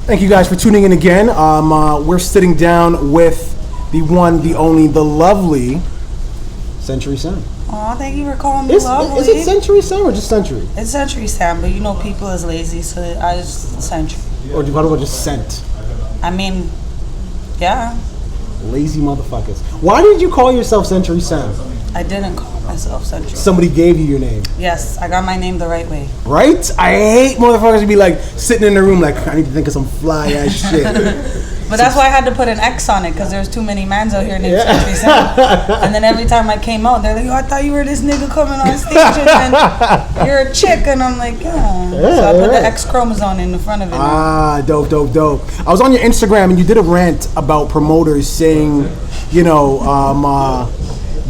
Thank you guys for tuning in again. We're sitting down with the one, the only, the lovely Xentury Sam. Aw, thank you for calling me lovely. Is it Xentury Sam or just Xentury? It's Xentury Sam, but you know people is lazy, so I just Xentury. Or do you just Scent? I mean, yeah. Lazy motherfuckers. Why did you call yourself Xentury Sam? I didn't call myself Xentury. Somebody gave you your name. Yes, I got my name the right way. Right? I hate motherfuckers to be like sitting in the room like, I need to think of some fly ass shit. But that's why I had to put an X on it, because there's too many mans out here named Xentury Sam. And then every time I came out, they're like, oh, I thought you were this nigga coming on stage and then you're a chick. And I'm like, yeah. So I put the X chromosome in the front of it. Ah, dope. I was on your Instagram and you did a rant about promoters saying, you know,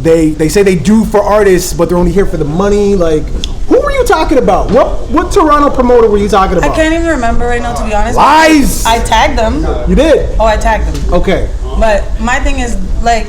they say they do for artists, but they're only here for the money. Like, who were you talking about? What Toronto promoter were you talking about? I can't even remember right now, to be honest. Lies! I tagged them. You did? Oh, I tagged them. Okay. But my thing is, like,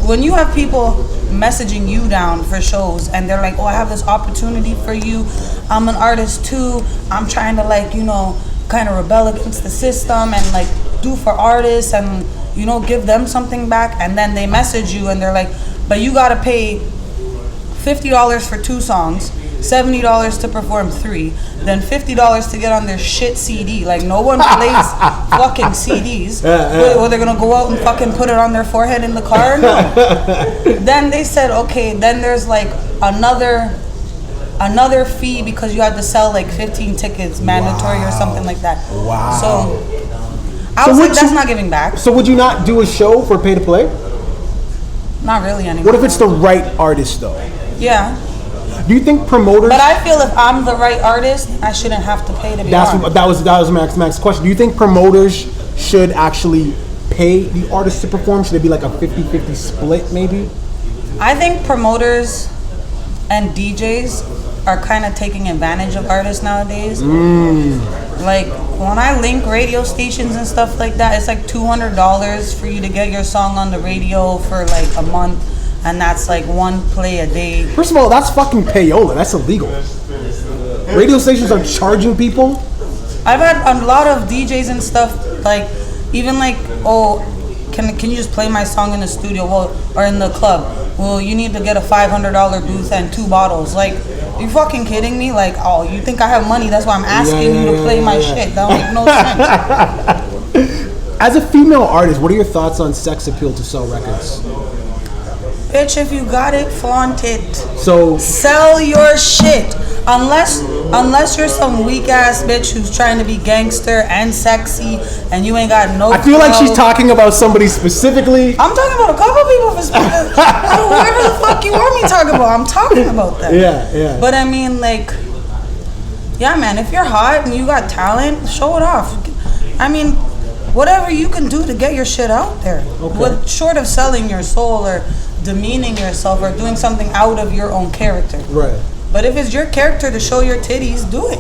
when you have people messaging you down for shows and they're like, oh, I have this opportunity for you. I'm an artist too. I'm trying to, like, you know, kind of rebel against the system and, like, do for artists and, you know, give them something back. And then they message you and they're like, but you got to pay $50 for 2 songs, $70 to perform 3, then $50 to get on their shit CD. Like, no one plays fucking CDs. Or they're gonna go out and fucking put it on their forehead in the car? No. Then they said, okay, then there's like another fee because you had to sell like 15 tickets mandatory or something like that. Wow. So I was like, that's not giving back. So would you not do a show for pay to play? Not really anymore. What if it's the right artist though? Yeah. Do you think promoters? But I feel if I'm the right artist, I shouldn't have to pay to be on. That was Max's question. Do you think promoters should actually pay the artists to perform? Should it be like a 50-50 split maybe? I think promoters and DJs are kind of taking advantage of artists nowadays. Like, when I link radio stations and stuff like that, it's like $200 for you to get your song on the radio for like a month. And that's like 1 play a day. First of all, that's fucking payola. That's illegal. Radio stations are charging people. I've had a lot of DJs and stuff, like, even like, oh, can you just play my song in the studio, or in the club? Well, you need to get a $500 booth and 2 bottles. Like, you fucking kidding me? Like, oh, you think I have money? That's why I'm asking you to play my shit. That don't make no sense. As a female artist, what are your thoughts on sex appeal to sell records? Bitch, if you got it, flaunt it. So sell your shit. Unless you're some weak ass bitch who's trying to be gangster and sexy and you ain't got no. I feel like she's talking about somebody specifically. I'm talking about a couple people whatever the fuck you want me to talk about. I'm talking about that. Yeah. But I mean, like, yeah, man, if you're hot and you got talent, show it off. I mean, whatever you can do to get your shit out there. Okay. Short of selling your soul or demeaning yourself or doing something out of your own character. Right. But if it's your character to show your titties, do it.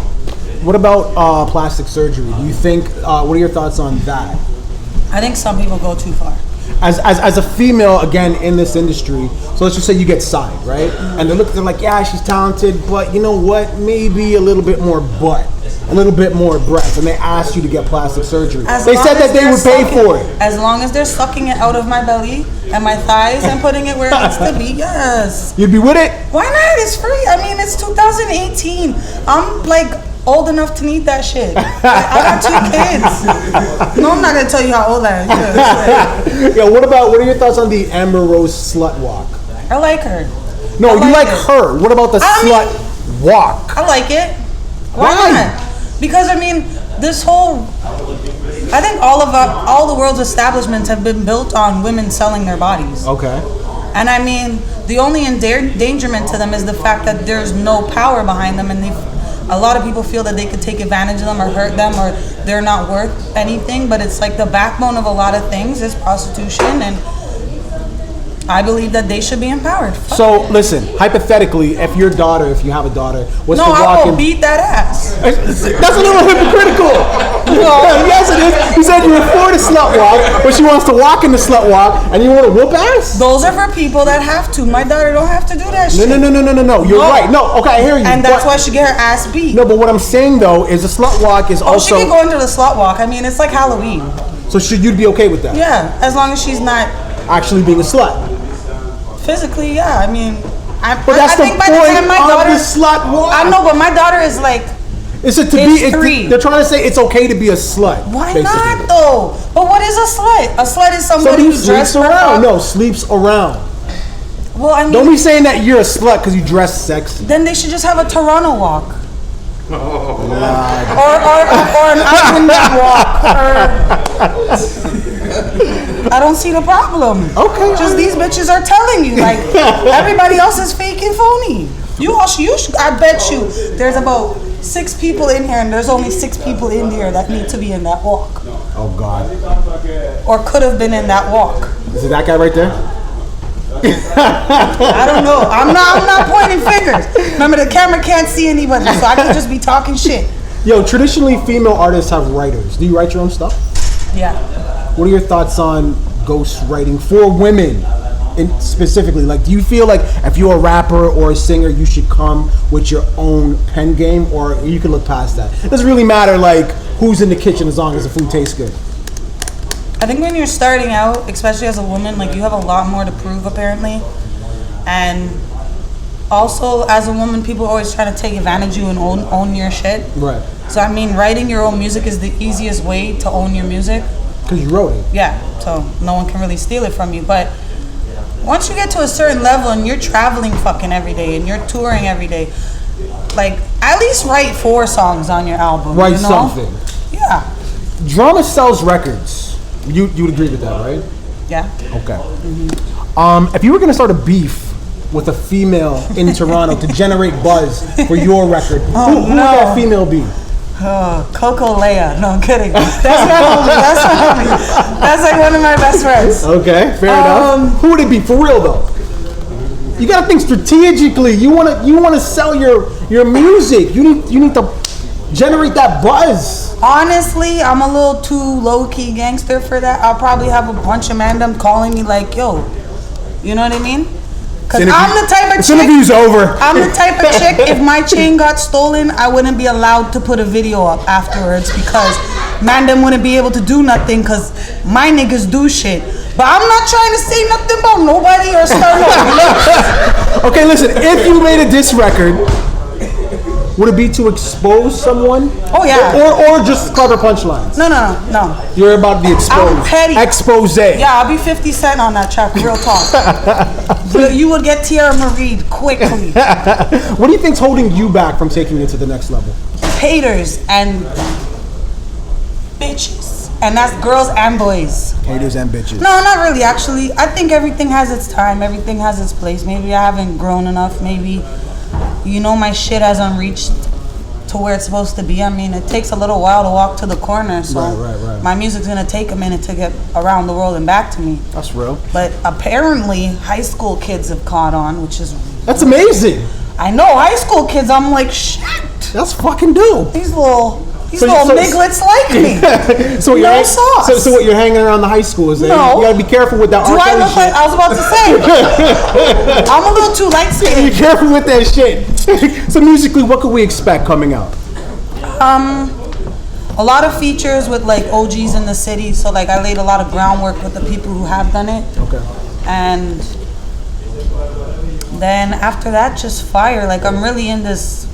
What about plastic surgery? Do you think, what are your thoughts on that? I think some people go too far. As a female, again, in this industry, so let's just say you get signed, right? And they're like, yeah, she's talented, but you know what? Maybe a little bit more butt, a little bit more breast, and they asked you to get plastic surgery. They said that they would pay for it. As long as they're sucking it out of my belly and my thighs and putting it where it needs to be, yes. You'd be with it? Why not? It's free. I mean, it's 2018. I'm like old enough to need that shit. I got 2 kids. No, I'm not gonna tell you how old I am. Yeah, what are your thoughts on the Amber Rose slut walk? I like her. No, you like her. What about the slut walk? I like it. Why not? Because I mean, I think all the world's establishments have been built on women selling their bodies. Okay. And I mean, the only endangerment to them is the fact that there's no power behind them, and a lot of people feel that they could take advantage of them or hurt them, or they're not worth anything. But it's like the backbone of a lot of things is prostitution, and I believe that they should be empowered. Fuck So it. listen, hypothetically, if you have a daughter, was No, to I walk will in. beat that ass. That's a little hypocritical. Yes, it is. You said you were for the slut walk, but she wants to walk in the slut walk, and you want to whoop ass? Those are for people that have to. My daughter don't have to do that shit. No. You're right. No, okay, I hear you. And that's but- why she get her ass beat. No, but what I'm saying though is a slut walk is She also. can go into the slut walk. I mean, it's like Halloween. So should you be okay with that? Yeah, as long as she's not Actually being a slut. physically. Yeah, I mean, But that's I think the by the point time my of daughter, the slut walk. I know, but my daughter is like, Is it to It's be? 3. They're trying to say it's okay to be a slut. why basically. not though? But what is a slut? A slut is somebody Somebody who who dresses sleeps around. No, sleeps around. Well, I mean, Don't be saying that you're a slut because you dress sexy. then they should just have a Toronto walk. Oh. Or an Iceland walk. I don't see the problem. Okay. Just these bitches are telling you, like, everybody else is fake and phony. I bet you there's about 6 people in here, and there's only 6 people in here that need to be in that walk, Oh God. or could have been in that walk. Is it that guy right there? I don't know. I'm not pointing fingers. Remember, the camera can't see anybody, so I could just be talking shit. Yo, traditionally female artists have writers. Do you write your own stuff? Yeah. What are your thoughts on ghost writing for women? Specifically, like, do you feel like if you're a rapper or a singer, you should come with your own pen game, or you can look past that? It doesn't really matter, like, who's in the kitchen as long as the food tastes good. I think when you're starting out, especially as a woman, like, you have a lot more to prove apparently. And also, as a woman, people are always trying to take advantage of you and own your shit. Right. So I mean, writing your own music is the easiest way to own your music. Because you wrote it. Yeah, so no one can really steal it from you. But once you get to a certain level and you're traveling fucking every day and you're touring every day, like, at least write 4 songs on your album. Write you know? something. Yeah. Drama sells records. You would agree with that, right? Yeah. Okay. If you were gonna start a beef with a female in Toronto to generate buzz for your record, who would that female be? Coco Leia. No, I'm kidding. That's my homie. That's my homie. That's like one of my best friends. Okay, fair enough. Who would it be for real though? You gotta think strategically. You wanna sell your music. You need to generate that buzz. Honestly, I'm a little too low-key gangster for that. I'll probably have a bunch of mandem calling me like, yo, you know what I mean? Because I'm the type of This chick. interview's over. I'm the type of chick, if my chain got stolen, I wouldn't be allowed to put a video up afterwards because mandem wouldn't be able to do nothing because my niggas do shit. But I'm not trying to say nothing about nobody or start no. Okay, listen. If you made a diss record, would it be to expose someone? Oh, yeah. Or just clever punchlines? No. You're about the expose. I'm petty. Expose. Yeah, I'll be 50 Cent on that track, real talk. You would get Tierra Marie quickly. What do you think's holding you back from taking it to the next level? Haters and bitches. And that's girls and boys. Haters and bitches. No, not really, actually. I think everything has its time. Everything has its place. Maybe I haven't grown enough. Maybe, my shit hasn't reached to where it's supposed to be. I mean, it takes a little while to walk to the corner. So Right. my music's going to take a minute to get around the world and back to me. That's real. But apparently, high school kids have caught on, which is... That's amazing. I know, high school kids, I'm like, shit. That's fucking dope. These little So- nigglets like me. So what No you're sauce. So what you're hanging around the high school is that No. you gotta be careful with that. Do R. I Kelly look like, shit. I was about to say, I'm a little too light Be skinned. careful with that shit. So musically, what could we expect coming out? A lot of features with like OGs in the city. So like I laid a lot of groundwork with the people who have done it. Okay. And then after that, just fire. Like I'm really in this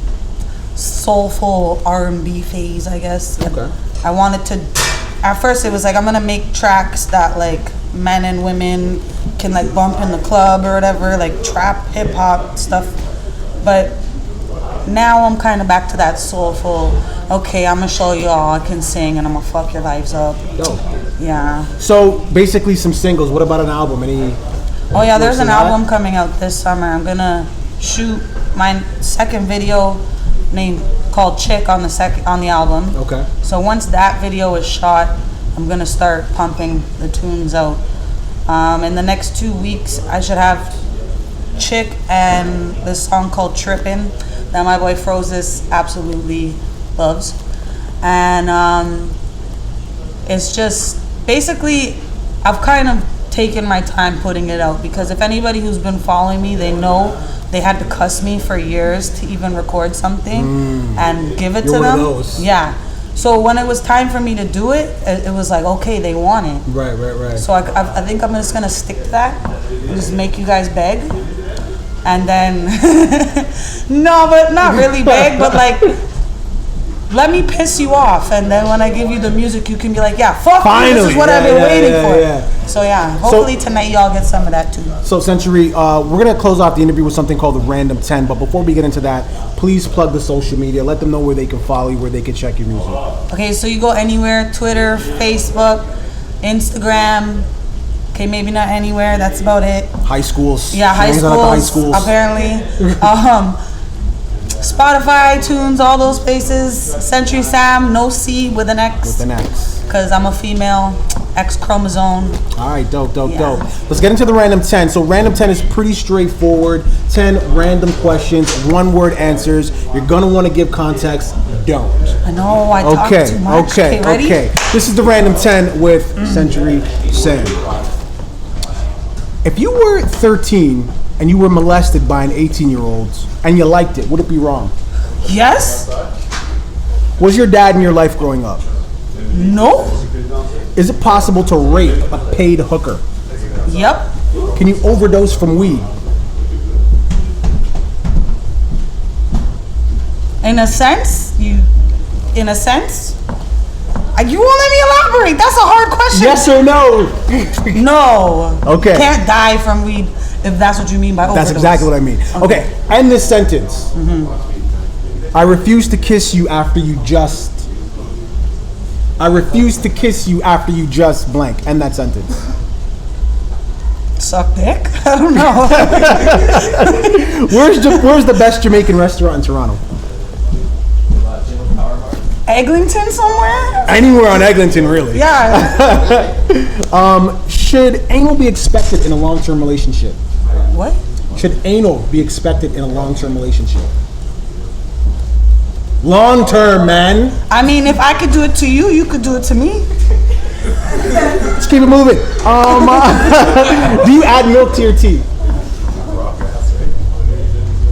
soulful R&B phase, I guess. Okay. I wanted to, at first it was like, I'm gonna make tracks that like men and women can like bump in the club or whatever, like trap, hip hop stuff. But now I'm kind of back to that soulful, okay, I'm gonna show you all I can sing and I'm gonna fuck your lives up. Dope. Yeah. So basically some singles. What about an album? Any? Oh yeah, there's an that? album coming out this summer. I'm gonna shoot my second video called Chick on the album. Okay. So once that video is shot, I'm gonna start pumping the tunes out. In the next 2 weeks, I should have Chick and this song called Trippin' that my boy Frozis absolutely loves. And it's just basically, I've kind of taken my time putting it out, because if anybody who's been following me, they know they had to cuss me for years to even record something and give it to one of them. those. Yeah. So when it was time for me to do it, it was like, okay, they want it. Right. So I think I'm just gonna stick to that and just make you guys beg, and then no, but not really beg, but like let me piss you off, and then when I give you the music, you can be like, yeah, fuck you, this is what I've been waiting for. Yeah. So yeah, hopefully tonight y'all get some of that too. So Xentury, we're gonna close off the interview with something called the Random 10. But before we get into that, please plug the social media. Let them know where they can follow you, where they can check your music. Okay, so you go anywhere: Twitter, Facebook, Instagram. Okay, maybe not anywhere. That's about it. High schools. Yeah, high schools. Apparently. Spotify, iTunes, all those places. Xentury Sam, no C, with an X. With an X. Because I'm a female, X chromosome. All right, dope. Let's get into the Random 10. So Random 10 is pretty straightforward. 10 random questions, one-word answers. You're going to want to give context. Don't. I know, I talk too much. Okay, ready? This is the Random 10 with Xentury Sam. If you were 13 and you were molested by an 18-year-old and you liked it, would it be wrong? Yes. Was your dad in your life growing up? No. Is it possible to rape a paid hooker? Yep. Can you overdose from weed? In a sense. You won't let me elaborate. That's a hard question. Yes or no? No. Okay. Can't die from weed, if that's what you mean by overdose. That's exactly what I mean. Okay. End this sentence. I refuse to kiss you after you just. I refuse to kiss you after you just blank. End that sentence. Suck dick? I don't know. Where's the best Jamaican restaurant in Toronto? Eglinton somewhere? Anywhere on Eglinton, really. Yeah. Should anal be expected in a long-term relationship? What? Should anal be expected in a long-term relationship? Long-term, man. I mean, if I could do it to you, you could do it to me. Let's keep it moving. Do you add milk to your tea?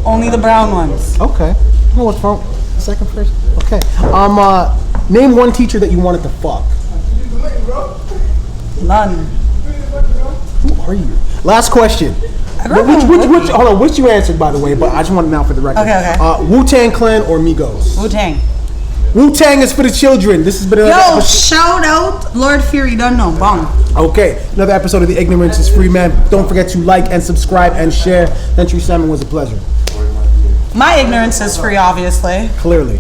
Only the brown ones. Okay. Oh, what's wrong? Second, first. Okay. Name one teacher that you wanted to fuck. None. Who are you? Last question. Which you answered, by the way, but I just want it now for the record. Okay. Wu-Tang Clan or Migos? Wu-Tang. Wu-Tang is for the children. This has been another Yo, episode. shout out Lord Fury, don't know. Bong. Okay, another episode of The Ignorance is Free, man. Don't forget to like and subscribe and share. Xentury Sam, was a pleasure. My ignorance is free, obviously. Clearly.